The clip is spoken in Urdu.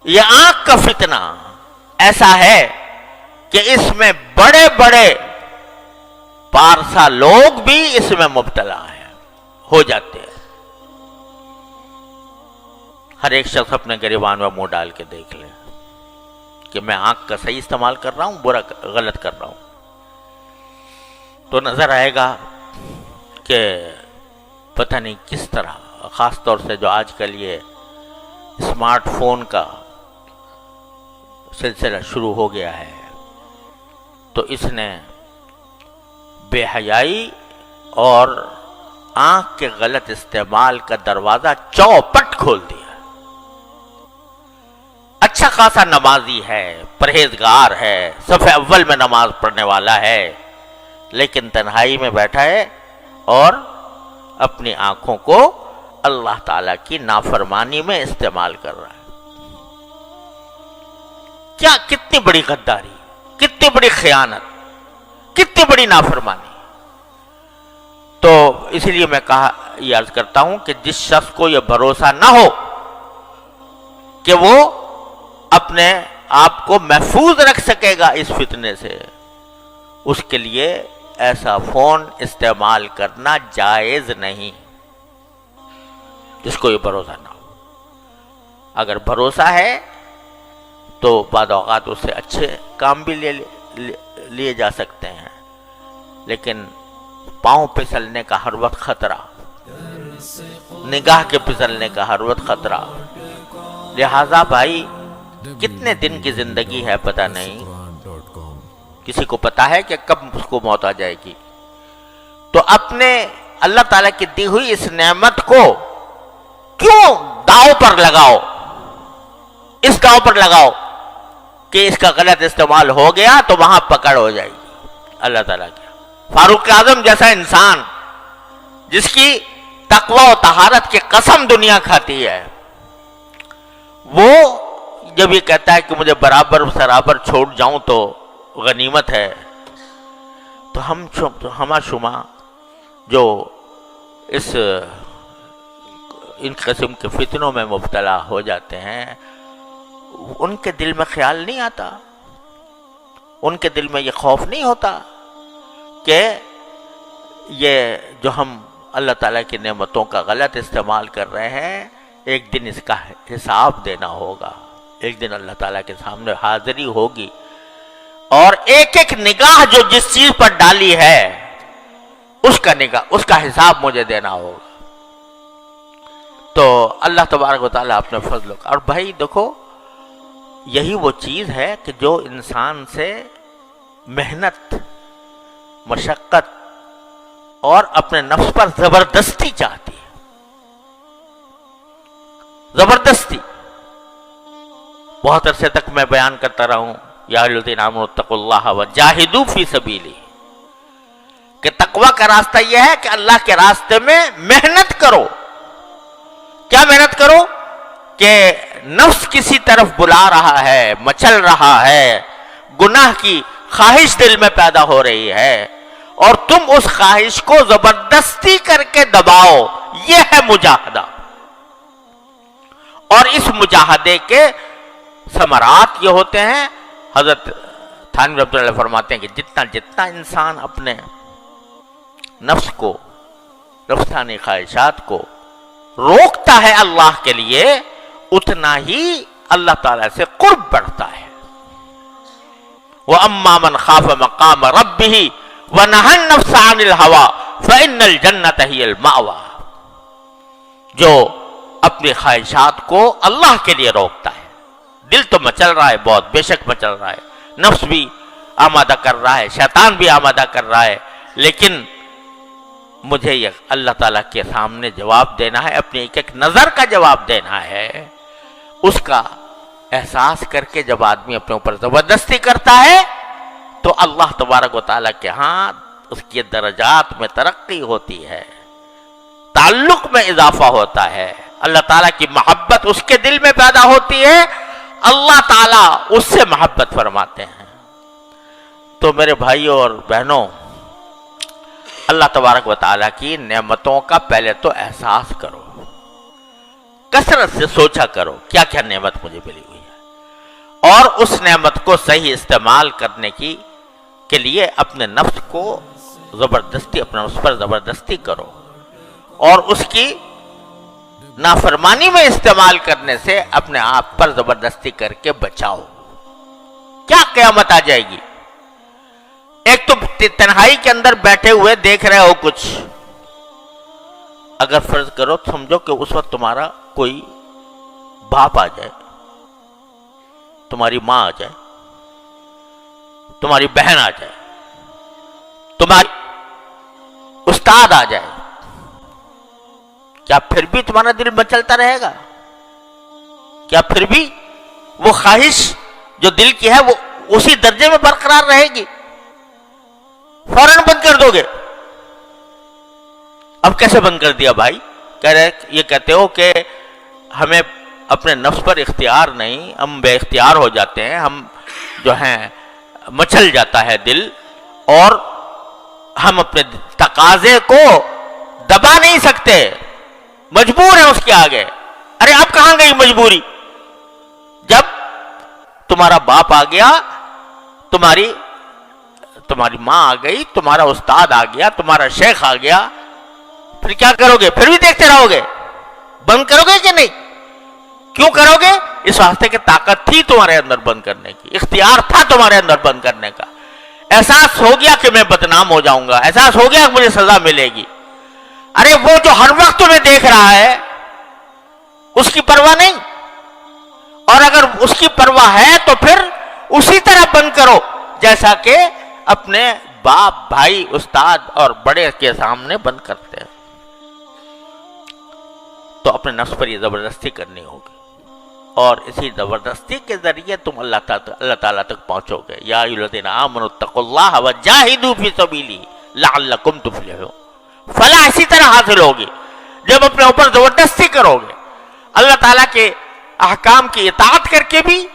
یہ آنکھ کا فتنہ ایسا ہے کہ اس میں بڑے بڑے پارسا لوگ بھی اس میں مبتلا ہیں، ہو جاتے ہیں۔ ہر ایک شخص اپنے گریبان میں منہ ڈال کے دیکھ لے کہ میں آنکھ کا صحیح استعمال کر رہا ہوں، برا غلط کر رہا ہوں، تو نظر آئے گا کہ پتہ نہیں کس طرح، خاص طور سے جو آج کل یہ اسمارٹ فون کا سلسلہ شروع ہو گیا ہے، تو اس نے بے حیائی اور آنکھ کے غلط استعمال کا دروازہ چوپٹ کھول دیا۔ اچھا خاصا نمازی ہے، پرہیزگار ہے، صف اول میں نماز پڑھنے والا ہے، لیکن تنہائی میں بیٹھا ہے اور اپنی آنکھوں کو اللہ تعالیٰ کی نافرمانی میں استعمال کر رہا ہے۔ کیا کتنی بڑی غداری، کتنی بڑی خیانت، کتنی بڑی نافرمانی۔ تو اس لیے میں یہ عرض کرتا ہوں کہ جس شخص کو یہ بھروسہ نہ ہو کہ وہ اپنے آپ کو محفوظ رکھ سکے گا اس فتنے سے، اس کے لیے ایسا فون استعمال کرنا جائز نہیں، جس کو یہ بھروسہ نہ ہو۔ اگر بھروسہ ہے تو بعض اوقات اس سے اچھے کام بھی لیے جا سکتے ہیں، لیکن پاؤں پھسلنے کا ہر وقت خطرہ، نگاہ کے پھسلنے کا ہر وقت خطرہ۔ لہذا بھائی کتنے دن کی زندگی ہے پتہ نہیں، کسی کو پتا ہے کہ کب اس کو موت آ جائے گی، تو اپنے اللہ تعالیٰ کی دی ہوئی اس نعمت کو کیوں داؤ پر لگاؤ، اس داؤ پر لگاؤ کہ اس کا غلط استعمال ہو گیا تو وہاں پکڑ ہو جائے گی اللہ تعالیٰ کی۔ فاروق اعظم جیسا انسان جس کی تقوی و طہارت کی قسم دنیا کھاتی ہے، وہ جب یہ کہتا ہے کہ مجھے برابر سرابر چھوڑ جاؤں تو غنیمت ہے، تو ہما شما جو ان قسم کے فتنوں میں مبتلا ہو جاتے ہیں، ان کے دل میں خیال نہیں آتا، ان کے دل میں یہ خوف نہیں ہوتا کہ یہ جو ہم اللہ تعالیٰ کی نعمتوں کا غلط استعمال کر رہے ہیں، ایک دن اس کا حساب دینا ہوگا، ایک دن اللہ تعالیٰ کے سامنے حاضری ہوگی، اور ایک ایک نگاہ جو جس چیز پر ڈالی ہے اس کا حساب مجھے دینا ہوگا۔ تو اللہ تبارک و تعالیٰ اپنے فضل اور بھائی دیکھو، یہی وہ چیز ہے کہ جو انسان سے محنت، مشقت اور اپنے نفس پر زبردستی چاہتی ہے، زبردستی۔ بہت عرصے تک میں بیان کرتا رہا ہوں، یا ایھا الذین آمنوا اتقوا اللہ وجاہدوا فی سبیلہ، کہ تقوی کا راستہ یہ ہے کہ اللہ کے راستے میں محنت کرو۔ کیا محنت کرو؟ کہ نفس کسی طرف بلا رہا ہے، مچل رہا ہے، گناہ کی خواہش دل میں پیدا ہو رہی ہے، اور تم اس خواہش کو زبردستی کر کے دباؤ، یہ ہے مجاہدہ۔ اور اس مجاہدے کے ثمرات یہ ہوتے ہیں، حضرت تھانوی رحمۃ اللہ فرماتے ہیں کہ جتنا انسان اپنے نفس کو، نفسانی خواہشات کو روکتا ہے اللہ کے لیے، اتنا ہی اللہ تعالیٰ سے قرب بڑھتا ہے۔ وَأَمَّا مَنْ خَافَ مَقَامَ رَبِّهِ وَنَهَى النَّفْسَ عَنِ الْهَوَىٰ فَإِنَّ الْجَنَّةَ هِيَ الْمَأْوَىٰ، جو اپنی خواہشات کو اللہ کے لیے روکتا ہے، دل تو مچل رہا ہے، بہت بے شک مچل رہا ہے، نفس بھی آمادہ کر رہا ہے، شیطان بھی آمادہ کر رہا ہے، لیکن مجھے یہ اللہ تعالیٰ کے سامنے جواب دینا ہے، اپنی ایک ایک نظر کا جواب دینا ہے۔ اس کا احساس کر کے جب آدمی اپنے اوپر زبردستی کرتا ہے تو اللہ تبارک و تعالیٰ کے ہاں اس کی درجات میں ترقی ہوتی ہے، تعلق میں اضافہ ہوتا ہے، اللہ تعالیٰ کی محبت اس کے دل میں پیدا ہوتی ہے، اللہ تعالیٰ اس سے محبت فرماتے ہیں۔ تو میرے بھائیوں اور بہنوں، اللہ تبارک و تعالیٰ کی نعمتوں کا پہلے تو احساس کرو، کثرت سے سوچا کرو کیا کیا نعمت مجھے ملی ہوئی ہے، اور اس نعمت کو صحیح استعمال کرنے کے لیے اپنے نفس کو زبردستی، اپنے نفس پر زبردستی کرو، اور اس کی نافرمانی میں استعمال کرنے سے اپنے آپ پر زبردستی کر کے بچاؤ۔ کیا قیامت آ جائے گی؟ ایک تو تنہائی کے اندر بیٹھے ہوئے دیکھ رہے ہو کچھ، اگر فرض کرو سمجھو کہ اس وقت تمہارا کوئی باپ آ جائے، تمہاری ماں آ جائے، تمہاری بہن آ جائے، تمہاری استاد آ جائے، کیا پھر بھی تمہارا دل مچلتا رہے گا؟ کیا پھر بھی وہ خواہش جو دل کی ہے وہ اسی درجے میں برقرار رہے گی؟ فوراً بند کر دو گے۔ اب کیسے بند کر دیا بھائی؟ یہ کہتے ہو کہ ہمیں اپنے نفس پر اختیار نہیں، ہم بے اختیار ہو جاتے ہیں، ہم جو ہیں مچل جاتا ہے دل، اور ہم اپنے تقاضے کو دبا نہیں سکتے، مجبور ہیں اس کے آگے۔ ارے اب کہاں گئی مجبوری؟ جب تمہارا باپ آ گیا، تمہاری ماں آ گئی، تمہارا استاد آ گیا، تمہارا شیخ آ گیا، پھر کیا کرو گے؟ پھر بھی دیکھتے رہو گے؟ بند کرو گے کہ نہیں؟ کیوں کرو گے؟ اس واسطے کہ طاقت تھی تمہارے اندر بند کرنے کی، اختیار تھا تمہارے اندر بند کرنے کا، احساس ہو گیا کہ میں بدنام ہو جاؤں گا، احساس ہو گیا کہ مجھے سزا ملے گی۔ ارے وہ جو ہر وقت تمہیں دیکھ رہا ہے اس کی پرواہ نہیں، اور اگر اس کی پرواہ ہے تو پھر اسی طرح بند کرو جیسا کہ اپنے باپ، بھائی، استاد اور بڑے کے سامنے بند کرتے ہیں۔ تو اپنے نفس پر یہ زبردستی کرنی ہوگی، اور اسی زبردستی کے ذریعے تم اللہ تعالیٰ تک پہنچو گے۔ یا ایھا الذین آمنوا اتقوا اللہ وجاہدوا فی سبیلہ لعلکم تفلحون۔ فلاح اسی طرح حاصل ہوگی جب اپنے اوپر زبردستی کرو گے، اللہ تعالیٰ کے احکام کی اطاعت کر کے بھی